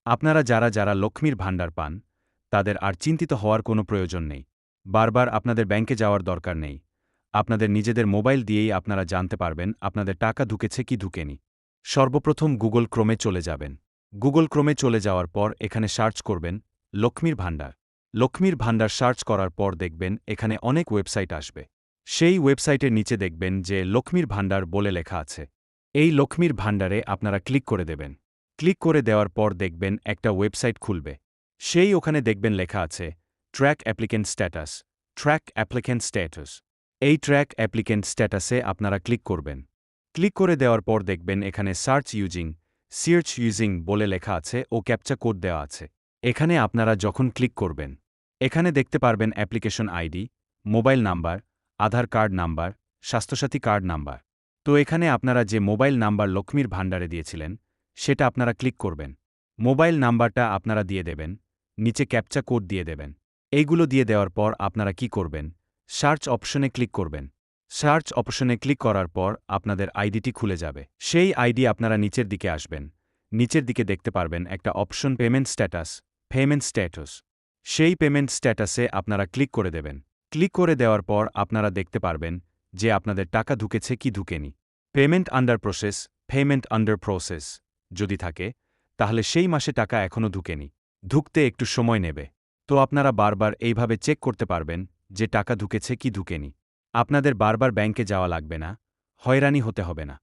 আপনারা যারা লক্ষ্মীর ভাণ্ডার পান, তাদের আর চিন্তিত হওয়ার কোনো প্রয়োজন নেই। বারবার আপনাদের ব্যাংকে যাওয়ার দরকার নেই। আপনাদের নিজেদের মোবাইল দিয়েই আপনারা জানতে পারবেন আপনাদের টাকা ঢুকেছে কি ঢুকেনি। সর্বপ্রথম গুগল ক্রোমে চলে যাবেন। গুগল ক্রোমে চলে যাওয়ার পর এখানে সার্চ করবেন লক্ষ্মীর ভাণ্ডার। লক্ষ্মীর ভাণ্ডার সার্চ করার পর দেখবেন এখানে অনেক ওয়েবসাইট আসবে। সেই ওয়েবসাইটের নিচে দেখবেন যে লক্ষ্মীর ভাণ্ডার বলে লেখা আছে। এই লক্ষ্মীর ভাণ্ডারে আপনারা ক্লিক করে দেবেন। ক্লিক করে দেওয়ার পর দেখবেন একটা ওয়েবসাইট খুলবে। সেই ওখানে দেখবেন লেখা আছে track applicant status. Track applicant status. এই ট্র্যাক অ্যাপ্লিকেন্ট স্ট্যাটাসে আপনারা ক্লিক করবেন। ক্লিক করে দেওয়ার পর দেখবেন এখানে সার্চ ইউজিং বলে লেখা আছে ও ক্যাপচা কোড দেওয়া আছে। এখানে আপনারা যখন ক্লিক করবেন, এখানে দেখতে পারবেন application ID, mobile number, Aadhaar card number, Swasthyasathi card number. তো এখানে আপনারা যে মোবাইল নাম্বার লক্ষ্মীর ভাণ্ডারে দিয়েছিলেন, সেটা আপনারা ক্লিক করবেন। মোবাইল নাম্বারটা আপনারা দিয়ে দেবেন, নিচে ক্যাপচা কোড দিয়ে দেবেন। এইগুলো দিয়ে দেওয়ার পর আপনারা কি করবেন? সার্চ অপশনে ক্লিক করবেন। সার্চ অপশনে ক্লিক করার পর আপনাদের আইডিটি খুলে যাবে। সেই আইডি আপনারা নিচের দিকে আসবেন। নিচের দিকে দেখতে পারবেন একটা অপশন পেমেন্ট স্ট্যাটাস। সেই পেমেন্ট স্ট্যাটাসে আপনারা ক্লিক করে দেবেন। ক্লিক করে দেওয়ার পর আপনারা দেখতে পারবেন যে আপনাদের টাকা ঢুকেছে কি ঢুকেনি। পেমেন্ট আন্ডার প্রসেস যদি থাকে, তাহলে সেই মাসে টাকা এখনও ঢুকেনি। ঢুকতে একটু সময় নেবে। তো আপনারা বারবার এইভাবে চেক করতে পারবেন যে টাকা ঢুকেছে কি ঢুকেনি। আপনাদের বারবার ব্যাংকে যাওয়া লাগবে না, হয়রানি হতে হবে না।